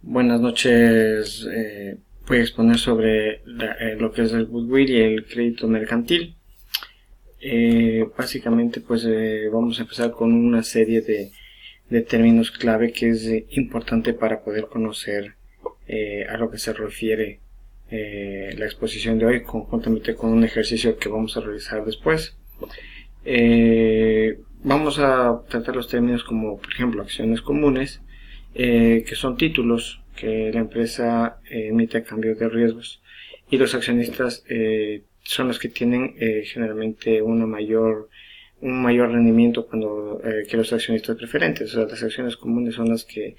Buenas noches. Voy a exponer sobre lo que es el goodwill y el crédito mercantil. Básicamente, pues vamos a empezar con una serie de términos clave que es importante para poder conocer a lo que se refiere la exposición de hoy, conjuntamente con un ejercicio que vamos a realizar después. Vamos a tratar los términos como, por ejemplo, acciones comunes, que son títulos que la empresa emite a cambio de riesgos, y los accionistas son los que tienen generalmente un mayor rendimiento que los accionistas preferentes. O sea, las acciones comunes son las que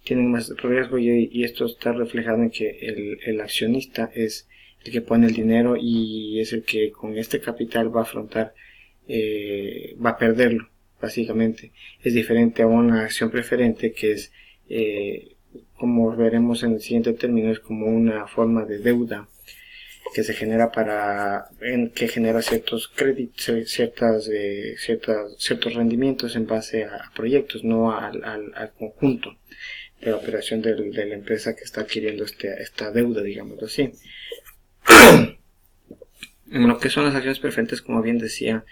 tienen más riesgo, y esto está reflejado en que el accionista es el que pone el dinero y es el que con este capital va a afrontar, va a perderlo, básicamente. Es diferente a una acción preferente, que es, como veremos en el siguiente término, es como una forma de deuda que se genera que genera ciertos créditos, ciertos rendimientos en base a proyectos, no al conjunto de la operación de la empresa que está adquiriendo esta deuda, digámoslo así. Lo que son las acciones preferentes, como bien decía,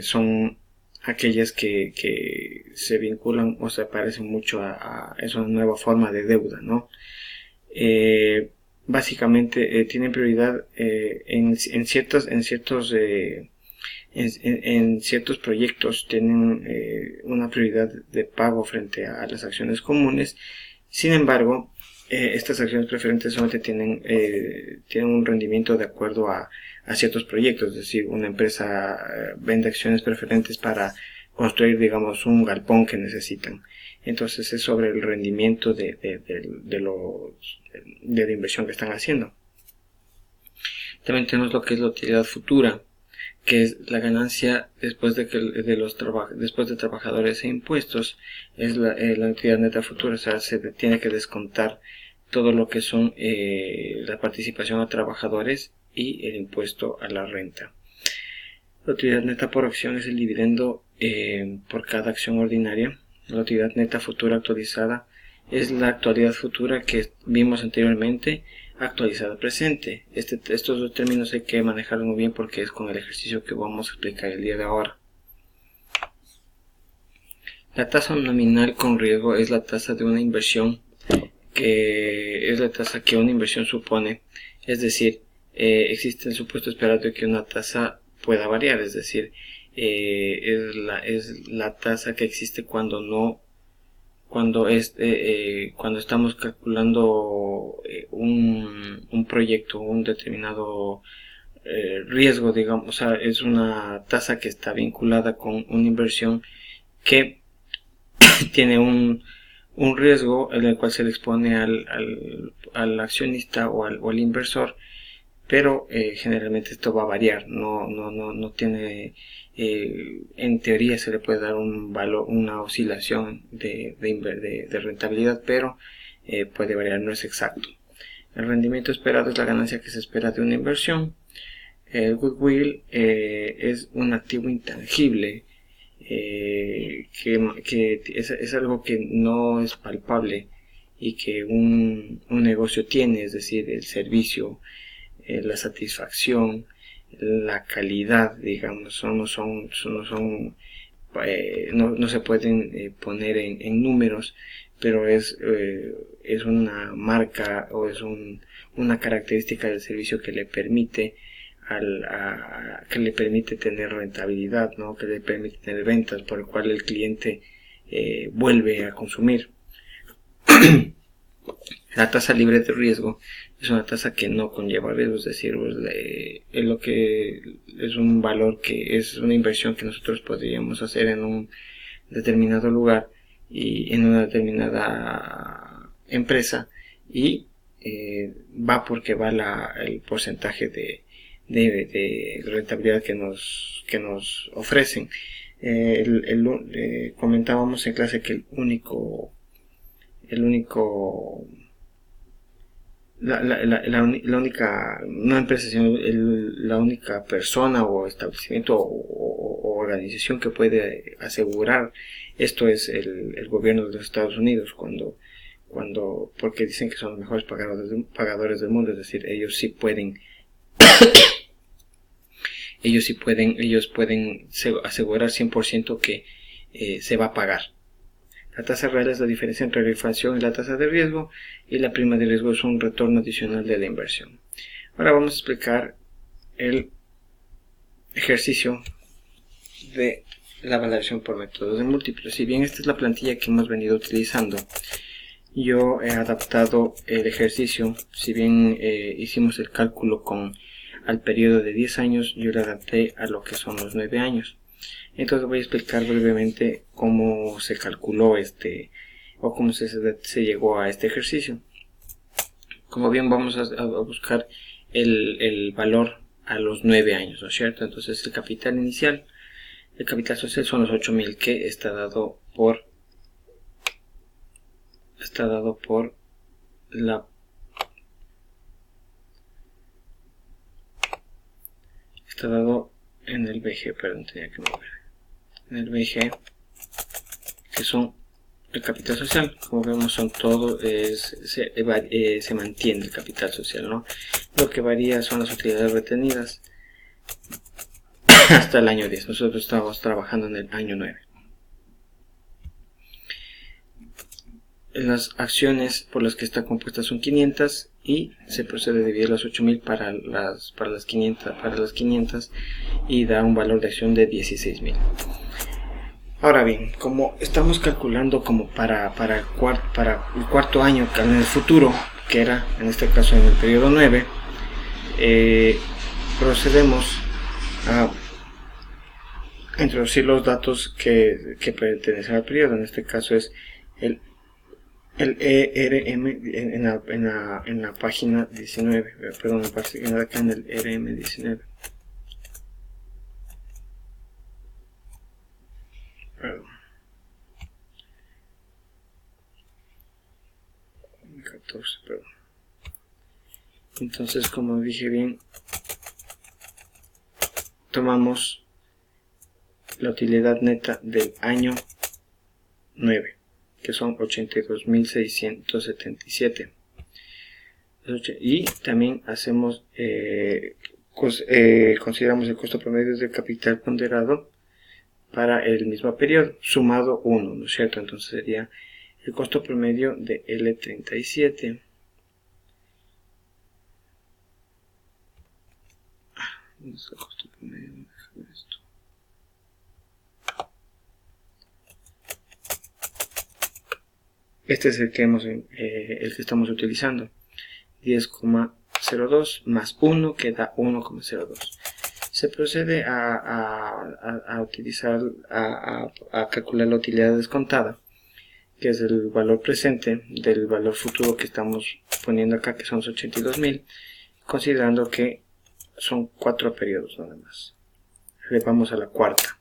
son aquellas que se vinculan o se parecen mucho es una nueva forma de deuda, ¿no? Básicamente tienen prioridad en ciertos proyectos, tienen una prioridad de pago frente a las acciones comunes. Sin embargo, estas acciones preferentes solamente tienen un rendimiento de acuerdo a ciertos proyectos. Es decir, una empresa vende acciones preferentes para construir, digamos, un galpón que necesitan. Entonces es sobre el rendimiento de la inversión que están haciendo. También tenemos lo que es la utilidad futura, que es la ganancia después de trabajadores e impuestos. Es la utilidad neta futura. O sea, se tiene que descontar todo lo que son la participación a trabajadores y el impuesto a la renta. La utilidad neta por acción es el dividendo por cada acción ordinaria. La utilidad neta futura actualizada es la actualidad futura que vimos anteriormente, actualizada presente. Estos dos términos hay que manejarlos muy bien porque es con el ejercicio que vamos a explicar el día de ahora. La tasa nominal con riesgo es la tasa de una inversión, que es la tasa que una inversión supone. Es decir, existe el supuesto esperado de que una tasa pueda variar. Es decir, es la tasa que existe cuando estamos calculando un proyecto, un determinado riesgo, digamos. O sea, es una tasa que está vinculada con una inversión que tiene un riesgo en el cual se le expone al accionista o al inversor, pero generalmente esto va a variar. No tiene, en teoría se le puede dar un valor, una oscilación de rentabilidad, pero puede variar, no es exacto. El rendimiento esperado es la ganancia que se espera de una inversión. El goodwill es un activo intangible, que es algo que no es palpable y que un negocio tiene. Es decir, el servicio, la satisfacción, la calidad, digamos, no se pueden poner en números, pero es una marca, o es una característica del servicio que le permite tener rentabilidad, ¿no? Que le permite tener ventas, por el cual el cliente vuelve a consumir. La tasa libre de riesgo es una tasa que no conlleva riesgo. Es decir, es lo que es un valor, que es una inversión que nosotros podríamos hacer en un determinado lugar y en una determinada empresa, y va porque va el porcentaje de rentabilidad que nos ofrecen. Comentábamos en clase que la única, no empresa, sino la única persona o establecimiento o organización que puede asegurar esto es el gobierno de los Estados Unidos. porque dicen que son los mejores pagadores del mundo, es decir, ellos pueden asegurar 100% que se va a pagar. La tasa real es la diferencia entre la inflación y la tasa de riesgo, y la prima de riesgo es un retorno adicional de la inversión. Ahora vamos a explicar el ejercicio de la valoración por métodos de múltiplos. Si bien esta es la plantilla que hemos venido utilizando, yo he adaptado el ejercicio. Si bien hicimos el cálculo al periodo de 10 años, yo lo adapté a lo que son los 9 años. Entonces voy a explicar brevemente cómo se calculó o cómo se llegó a este ejercicio. Como bien, vamos a buscar el valor a los 9 años, ¿no es cierto? Entonces el capital inicial, el capital social son los 8.000, que está dado por está dado en el BG, perdón, tenía que mover. En el BG, que son el capital social, como vemos son todo, se mantiene el capital social, ¿no? Lo que varía son las utilidades retenidas hasta el año 10. Nosotros estamos trabajando en el año 9. Las acciones por las que está compuesta son 500 y se procede a dividir las 8.000 para las 500 y da un valor de acción de 16.000. Ahora bien, como estamos calculando como para el cuarto año en el futuro, que era en este caso en el periodo 9, procedemos a introducir los datos que pertenecen al periodo. En este caso es el ERM en la página 19, perdón, acá en el ERM 19. Perdón. 14, perdón. Entonces, como dije bien, tomamos la utilidad neta del año 9, que son 82.677, y también hacemos consideramos el costo promedio del capital ponderado para el mismo periodo, sumado 1, ¿no es cierto? Entonces sería el costo promedio de L37. ¿Dónde está el costo promedio? Déjame ver esto. Este es el que estamos utilizando, 10,02 más 1, que da 1,02. Se procede a calcular la utilidad descontada, que es el valor presente del valor futuro que estamos poniendo acá, que son 82.000, considerando que son 4 periodos nada más. Le vamos a la cuarta.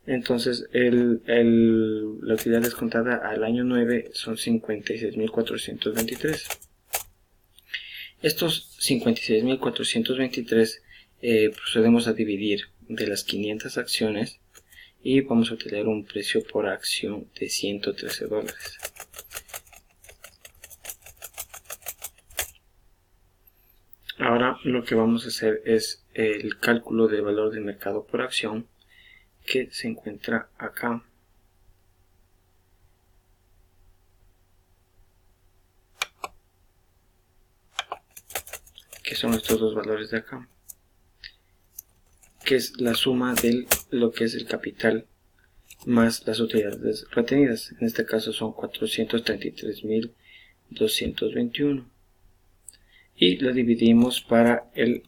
Entonces la utilidad descontada al año 9 son 56.423. Estos 56.423 procedemos a dividir de las 500 acciones y vamos a obtener un precio por acción de $113. Ahora lo que vamos a hacer es el cálculo del valor de mercado por acción, que se encuentra acá. Que son estos dos valores de acá, que es la suma de lo que es el capital más las utilidades retenidas. En este caso son 433.221, y lo dividimos para el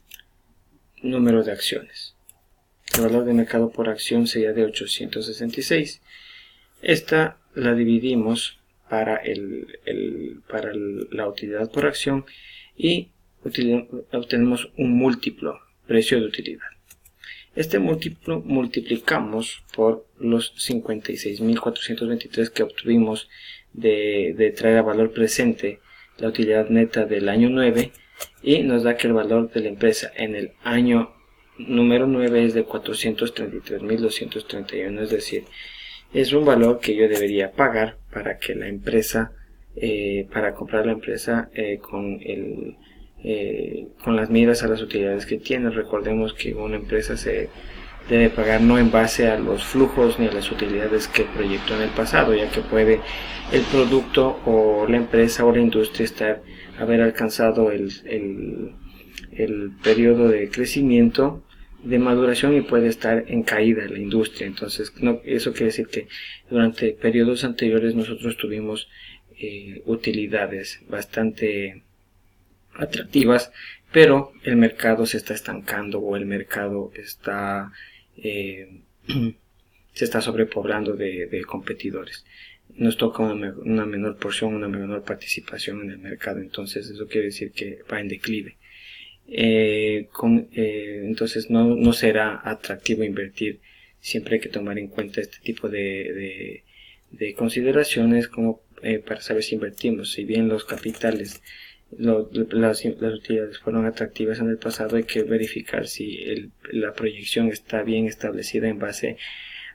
número de acciones. El valor de mercado por acción sería de 866. Esta la dividimos para la utilidad por acción y obtenemos un múltiplo, precio de utilidad. Este múltiplo multiplicamos por los 56.423 que obtuvimos de traer a valor presente la utilidad neta del año 9, y nos da que el valor de la empresa en el año número 9 es de 433.231, es decir, es un valor que yo debería pagar para que la empresa para comprar la empresa con las miras a las utilidades que tiene. Recordemos que una empresa se debe pagar no en base a los flujos ni a las utilidades que proyectó en el pasado, ya que puede el producto o la empresa o la industria haber alcanzado el periodo de crecimiento, de maduración, y puede estar en caída la industria. Entonces eso quiere decir que durante periodos anteriores nosotros tuvimos utilidades bastante atractivas, pero el mercado se está estancando o el mercado está se está sobrepoblando de competidores. Nos toca una menor porción, una menor participación en el mercado. Entonces eso quiere decir que va en declive. Entonces no será atractivo invertir. Siempre hay que tomar en cuenta este tipo de consideraciones como para saber si invertimos. Si bien los capitales, las utilidades fueron atractivas en el pasado, hay que verificar si la proyección está bien establecida en base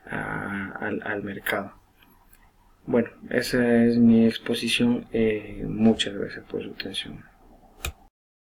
al mercado. Bueno, esa es mi exposición. Muchas gracias por su atención.